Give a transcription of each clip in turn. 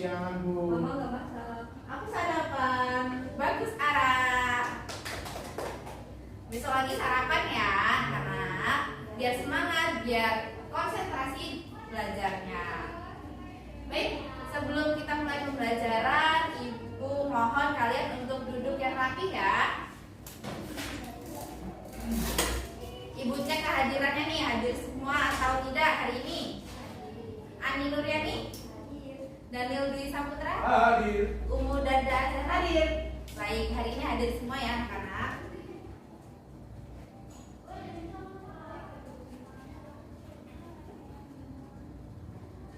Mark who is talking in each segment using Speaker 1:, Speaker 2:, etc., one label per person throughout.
Speaker 1: siangan, Bu.
Speaker 2: Mama nggak masak. Aku sarapan. Bagus, Ara. Besok lagi sarapan ya, anak. Biar semangat, biar konsentrasi belajarnya. Baik, sebelum kita mulai pembelajaran, Ibu mohon kalian untuk duduk yang rapi ya. Ibu cek kehadirannya nih, hadir semua atau tidak hari ini. Ani Nuryani, Daniel Dwi Saputra,
Speaker 1: Hadir.
Speaker 2: Umu Danda Azhar hadir. Baik, hari ini hadir semua ya anak-anak.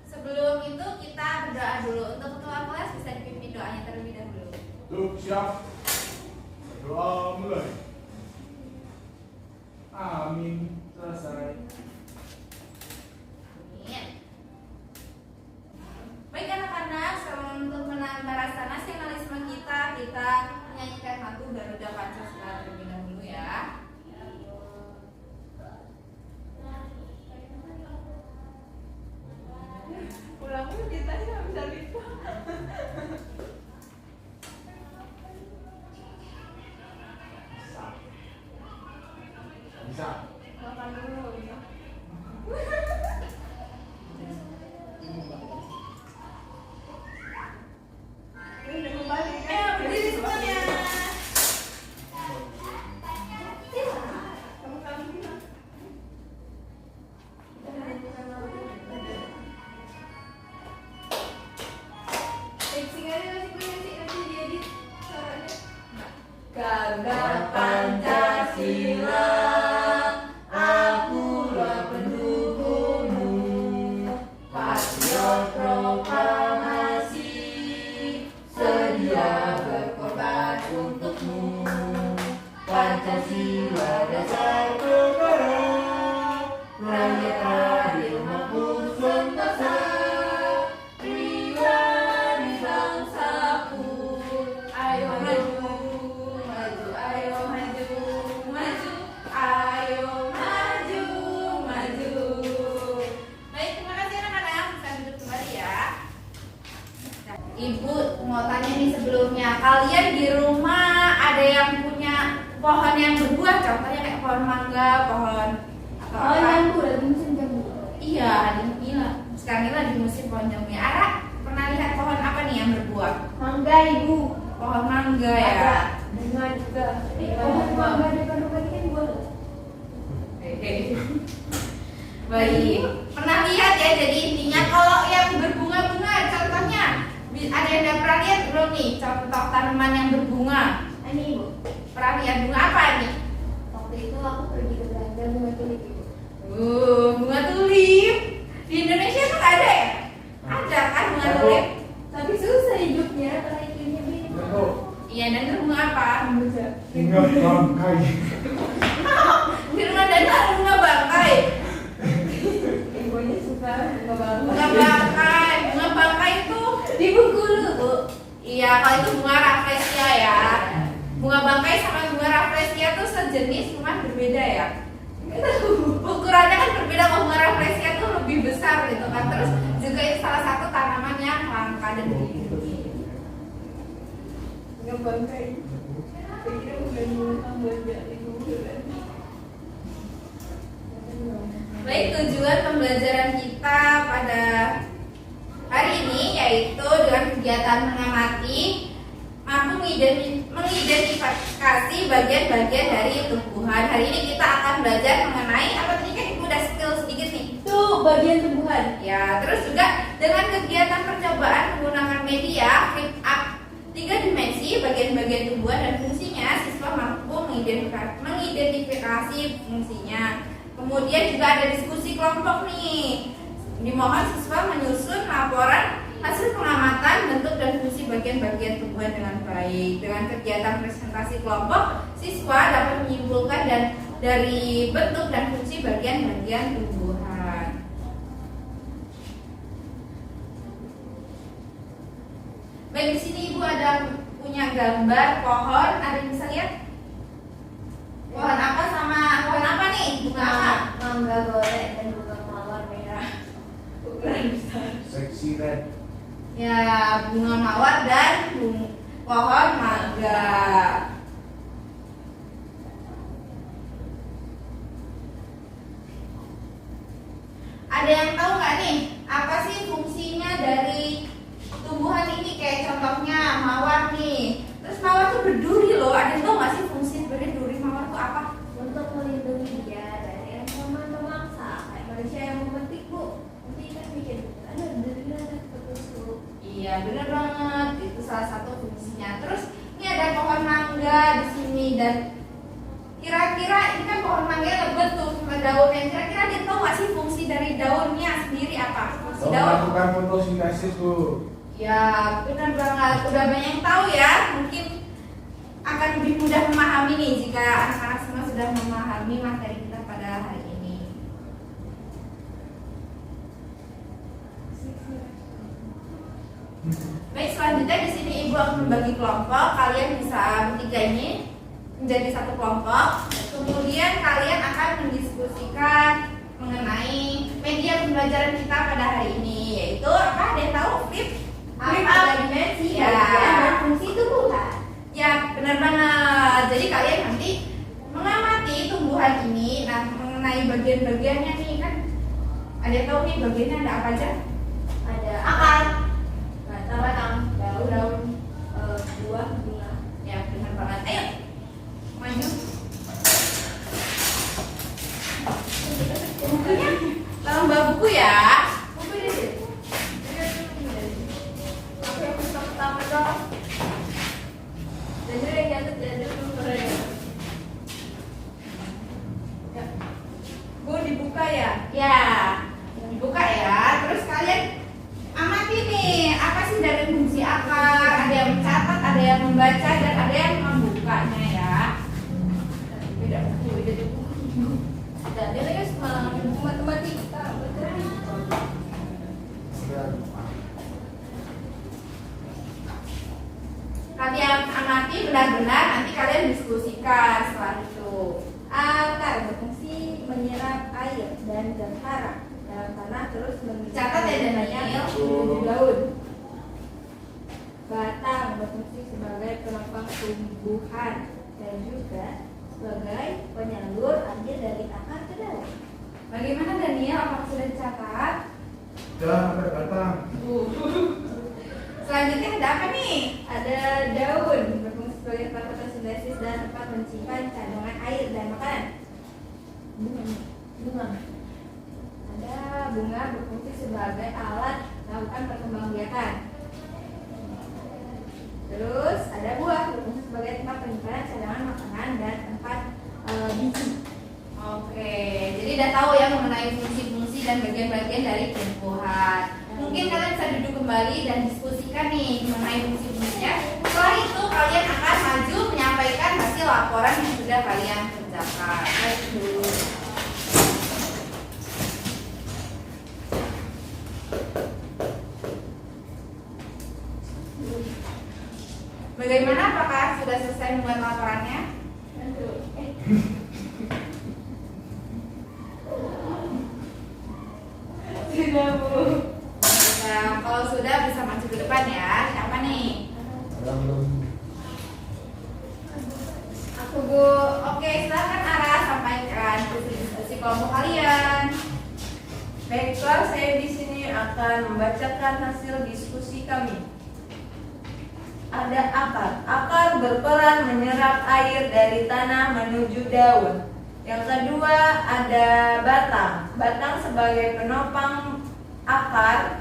Speaker 2: Sebelum itu kita berdoa dulu. Untuk ketua kelas bisa dipimpin doanya terlebih dahulu.
Speaker 1: Tuh, siap. Doa mulai. Amin. Selesai.
Speaker 2: Amin. Baik anak-anak, untuk menambah rasa nasionalisme kita menyanyikan lagu Garuda Pancasila terlebih dahulu ya. Ulangnya kita nggak bisa lupa.
Speaker 1: Bisa.
Speaker 2: Makan dulu ya. Berdiri semuanya. Garuda Pancasila, akulah pendukungmu, patriot proklamasi, sedia berkorban untukmu. Pancasila dasar negara, rakyat adil maupun sentosa, pribadi bangsaku. Ayo maju, maju, ayo maju, maju, ayo maju, maju. Baik, terima kasih anak-anak. Bisa duduk kembali ya. Ibu mau tanya nih sebelumnya, kalian di rumah ada yang punya pohon yang berbuah, contohnya kayak pohon mangga, pohon atau apa?
Speaker 3: Jambu, lagi musim jambu.
Speaker 2: Iya, sekarang ini lagi musim pohon jambu. Ara, pernah lihat pohon apa nih yang berbuah?
Speaker 3: Mangga, Ibu.
Speaker 2: Pohon mangga ya.
Speaker 3: Ada bunga juga. Pohon mangga depan rumah ini kan buah.
Speaker 2: Baik, pernah lihat ya, jadi intinya kalau yang berbunga-bunga, contohnya ada yang udah pernah lihat belum nih contoh tanaman yang berbunga?
Speaker 3: Ini Ibu.
Speaker 2: Pernah lihat bunga apa nih?
Speaker 3: Waktu itu aku pergi ke belanja bunga tulip Ibu.
Speaker 2: Bunga tulip. Di Indonesia tuh ada ya? Ada kan bunga tulip?
Speaker 3: Tapi susah hidupnya karena iklimnya beda.
Speaker 1: Betul.
Speaker 2: Iya, dan itu bunga apa?
Speaker 3: Kamboja.
Speaker 1: Tinggal bangkai.
Speaker 2: Di rumah dan ada bunga bangkai.
Speaker 3: Ibunya suka bunga bangkai.
Speaker 2: Bunga bangkai, bunga bangkai itu
Speaker 3: Di Bengkulu, Bu.
Speaker 2: iya, kalau itu bunga rafflesia ya. Bunga bangkai sama bunga rafflesia tuh sejenis, cuma berbeda ya. Ukurannya kan berbeda, kalau bunga rafflesia tuh lebih besar gitu kan. Terus juga itu salah satu tanaman yang langka dan dilindungi.
Speaker 3: Bunga bangkai. Saya kira bukan bunga Kamboja, Ibu.
Speaker 2: Baik, tujuan pembelajaran kita pada hari ini yaitu dengan kegiatan mengamati, mampu mengidentifikasi bagian-bagian dari tumbuhan. Hari ini kita akan belajar mengenai apa tadi kan Ibu udah skill sedikit nih.
Speaker 3: Tuh bagian tumbuhan.
Speaker 2: Ya, terus juga dengan kegiatan percobaan menggunakan media flip up 3 dimensi bagian-bagian tumbuhan dan fungsinya, siswa mampu mengidentifikasi fungsinya. Kemudian juga ada diskusi kelompok nih. Dimohon siswa menyusun laporan hasil pengamatan bentuk dan fungsi bagian-bagian tumbuhan dengan baik. Dengan kegiatan presentasi kelompok, siswa dapat menyimpulkan dan dari bentuk dan fungsi bagian-bagian tumbuhan. Baik, di sini Ibu ada punya gambar pohon, ada yang bisa lihat? Pohon apa sama pohon apa nih? Bunga apa?
Speaker 3: Mangga goreng dan bunga mawar merah. Ukuran besar.
Speaker 1: Seksi red.
Speaker 2: Ya, bunga mawar dan pohon mangga. Ada yang tahu nggak nih, apa sih fungsinya dari tumbuhan ini? Kayak contohnya mawar nih. Terus mawar tuh berduri loh. Ada yang tahu nggak sih fungsi berduri mawar tuh apa?
Speaker 3: Untuk melindungi dia dari ancaman memangsa, kayak manusia yang memetik bu. Nanti kan bikin ada ketusuk.
Speaker 2: Iya, bener banget. Itu salah satu fungsinya. Terus ini ada pohon mangga di sini dan kira-kira ini kan pohon mangga lebat tuh sama daunnya. Kira-kira dia tahu nggak sih fungsi dari daunnya sendiri apa? Fungsi daun?
Speaker 1: Melakukan fotosintesis bu.
Speaker 2: Ya, benar banget. Udah banyak yang tahu ya. Mungkin akan lebih mudah memahami nih jika anak-anak semua sudah memahami materi kita pada hari ini. Baik, selanjutnya di sini Ibu akan membagi kelompok. Kalian bisa bertiga ini menjadi satu kelompok. Kemudian kalian akan mendiskusikan mengenai media pembelajaran kita pada hari ini, yaitu apa? Ada yang tahu? Flip
Speaker 3: Dimensi
Speaker 2: ya.
Speaker 3: dan fungsi tumbuhan.
Speaker 2: Ya, benar banget. Jadi kalian nanti mengamati tumbuhan ini. Nah, mengenai bagian-bagiannya nih kan, ada yang tahu nih bagiannya ada apa aja?
Speaker 3: Ada
Speaker 2: Akar,
Speaker 3: batang, daun, buah, bunga.
Speaker 2: ya benar banget. Ayo, maju. Bukunya, tolong bawa buku ya. Buku ini sih.
Speaker 3: Aku yang pertama dong. Jadi yang jatuh
Speaker 2: Ya. Bu, dibuka ya?
Speaker 3: ya.
Speaker 2: Dibuka ya. Terus kalian amati nih, apa sih dari fungsi akar? Ada yang mencatat, ada yang membaca, dan ada yang membukanya ya. Beda buku, beda buku.
Speaker 3: Dan dia lagi malah buku matematika. Betul.
Speaker 2: Kalian amati benar-benar, nanti kalian diskusikan setelah itu.
Speaker 3: Akar berfungsi menyerap air dan gempara dalam tanah terus
Speaker 2: Catat ya, Daniel.
Speaker 3: menuju daun. Batang berfungsi sebagai penopang tumbuhan dan juga sebagai penyalur air dari akar ke daun.
Speaker 2: Bagaimana Daniel? Apakah sudah dicatat?
Speaker 1: Sudah sampai batang.
Speaker 2: Selanjutnya ada apa nih?
Speaker 3: Ada daun berfungsi sebagai tempat fotosintesis dan tempat menyimpan cadangan air dan makanan. Bunga. Ada bunga berfungsi sebagai alat melakukan perkembangbiakan. Terus ada buah berfungsi sebagai tempat penyimpanan cadangan makanan dan tempat biji.
Speaker 2: Oke, jadi udah tahu ya mengenai fungsi-fungsi dan bagian-bagian dari tumbuhan. Mungkin kalian bisa duduk kembali dan diskusikan nih mengenai fungsi-fungsinya. Setelah itu kalian akan maju menyampaikan hasil laporan yang sudah kalian kerjakan. Bagaimana? Apakah sudah selesai membuat laporannya?
Speaker 3: Sudah bu.
Speaker 2: Nah, kalau sudah bisa maju ke depan ya. Siapa nih?
Speaker 3: Aku bu.
Speaker 2: Oke, silakan Ara sampaikan diskusi kelompok kalian.
Speaker 4: Baiklah, saya di sini akan membacakan hasil diskusi kami. Ada akar. Akar berperan menyerap air dari tanah menuju daun. Yang kedua ada batang. Batang sebagai penopang akar,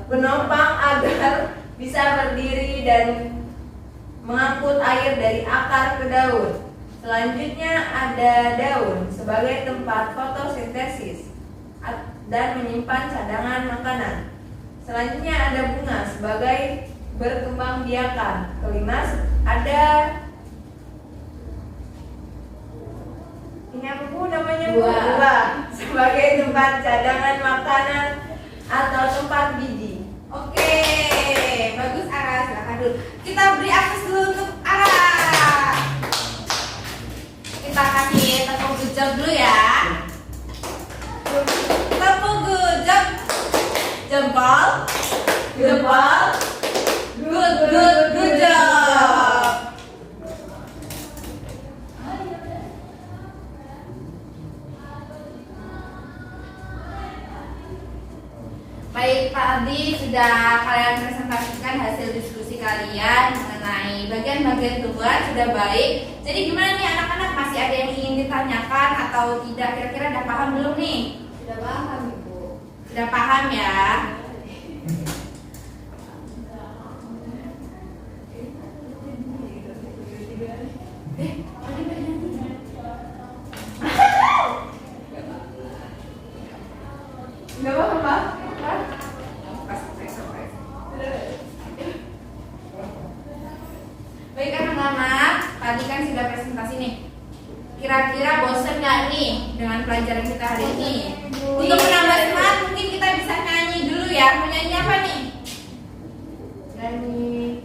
Speaker 4: penopang agar bisa berdiri dan mengangkut air dari akar ke daun. Selanjutnya ada daun sebagai tempat fotosintesis dan menyimpan cadangan makanan. Selanjutnya ada bunga sebagai berkembang biakan. Kelima ada ini apa bu namanya bu?
Speaker 3: Buah.
Speaker 4: Buah sebagai tempat cadangan makanan atau tempat biji.
Speaker 2: Oke, bagus Ara, silakan dulu. Kita beri aplaus dulu untuk Ara. Kita kasih tepuk gujab dulu ya. Tepuk gujab, jempol,
Speaker 4: jempol. Good job.
Speaker 2: Baik, tadi sudah kalian presentasikan hasil diskusi kalian mengenai bagian-bagian tubuhan sudah baik. Jadi gimana nih anak-anak, masih ada yang ingin ditanyakan atau tidak? Kira-kira udah paham belum nih?
Speaker 3: Sudah paham Ibu.
Speaker 2: Sudah paham ya?
Speaker 4: Gak apa-apa.
Speaker 2: Baik anak-anak, tadi kan sudah presentasi nih. Kira-kira bosan nggak nih dengan pelajaran kita hari ini? Untuk menambah semangat mungkin kita bisa nyanyi dulu ya. Mau nyanyi apa nih?
Speaker 4: Nyanyi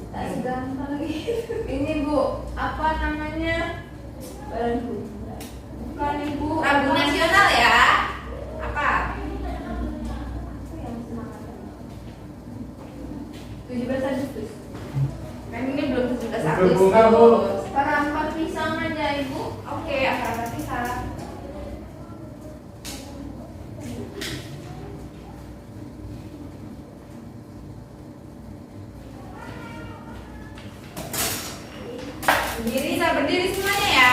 Speaker 3: Tak segampang gitu.
Speaker 4: ini Bu, apa namanya? Lagu. Bukan Ibu.
Speaker 2: Lagu nasional ya? Apa?
Speaker 3: Apa yang semangat?
Speaker 4: 17 Agustus.
Speaker 2: Kan ini belum 17
Speaker 1: Berbunga, Bu.
Speaker 2: Agustus.
Speaker 4: Perampak pisang aja Ibu.
Speaker 2: Oke, akan bisa. Berdiri semuanya ya.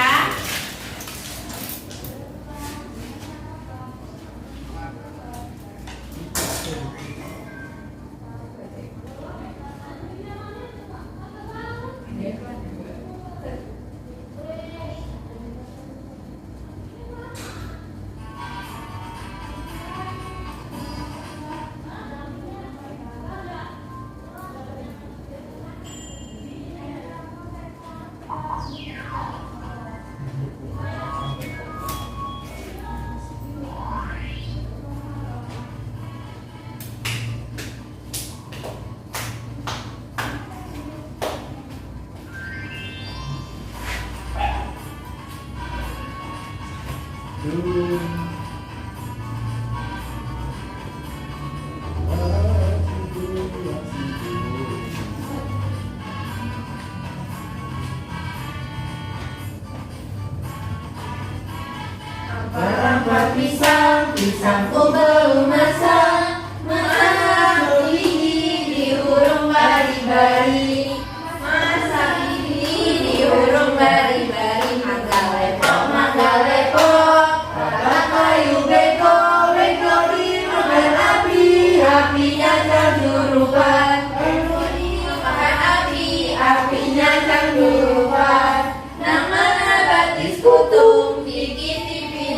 Speaker 4: Perampak pisang, pisangku belum masak. Masak gigi di hurung bari-bari. Masak gigi di hurung bari-bari. Mangga lepok, bakar kayu beko. Beko di makan api, apinya candurupan. Beko di makan api, apinya candurupan. Nama nabatis kutung, dikit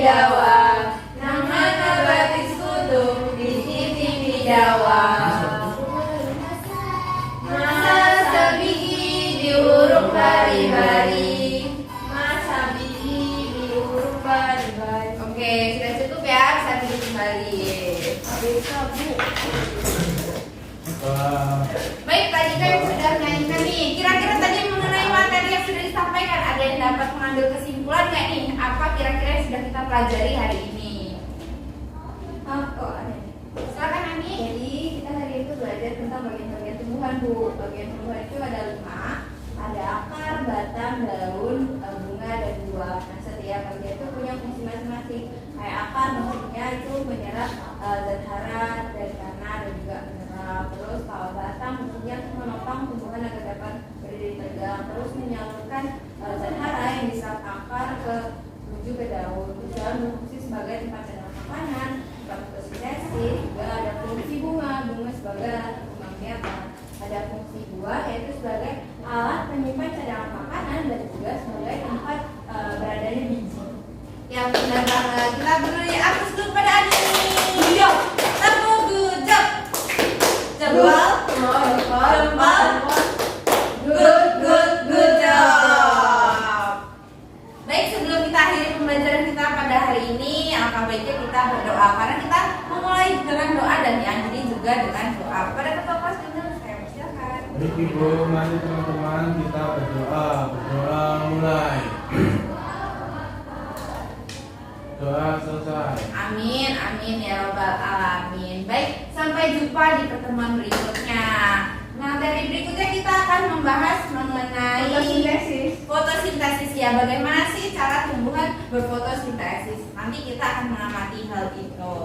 Speaker 4: Jawa, nama nabatis kutung di TV Jawa. Masa biji di huruf bari-bari. Masa biji di huruf bari-bari.
Speaker 2: Oke, sudah cukup ya, bisa duduk kembali.
Speaker 4: Bisa Bu.
Speaker 2: Baik, tadi kan sudah menyanyikan nih. Kira-kira tadi mengenai materi yang sudah disampaikan, ada yang dapat mengambil kesimpulan nggak nih? Apa kira-kira yang sudah kita pelajari hari ini?
Speaker 3: Kok ada?
Speaker 2: Silakan Ani.
Speaker 3: Jadi kita hari itu belajar tentang bagian-bagian tumbuhan Bu. Bagian tumbuhan itu ada 5. Ada akar, batang, daun, bunga, dan buah. Nah setiap bagian itu punya fungsi masing-masing. Kayak akar fungsinya itu menyerap zat hara dari tanah dan juga mineral. Terus kalau batang fungsinya menopang tumbuhan agar dapat berdiri tegak. Terus menyalurkan zat hara yang diserap akar ke menuju ke daun. Terus daun berfungsi sebagai tempat cadangan makanan, tempat fotosintesis. Juga ada fungsi bunga sebagai alat kembang biakan. Ada fungsi buah yaitu sebagai alat penyimpan cadangan makanan dan juga sebagai tempat beradanya biji.
Speaker 2: Yang benar banget. Kita beri aplaus dulu pada Ani. Yo, tepuk good job. Jebol, jempol. Good job. Baik, sebelum kita akhiri pembelajaran kita pada hari ini, alangkah baiknya kita berdoa karena kita memulai dengan doa dan diakhiri juga dengan doa. Pada ketua kelas Bintang, saya persilakan.
Speaker 1: Baik Ibu, mari teman-teman kita berdoa. Berdoa mulai. Doa selesai.
Speaker 2: Amin, amin ya robbal alamin. Baik, sampai Sampai jumpa di pertemuan berikutnya. Materi berikutnya kita akan membahas mengenai fotosintesis ya. Bagaimana sih cara tumbuhan berfotosintesis? Nanti kita akan mengamati hal itu.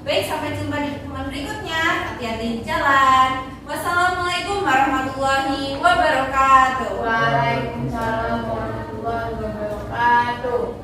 Speaker 2: Baik, sampai jumpa di pertemuan berikutnya. Hati-hati di jalan. Wassalamualaikum warahmatullahi wabarakatuh.
Speaker 4: Waalaikumsalam warahmatullahi wabarakatuh.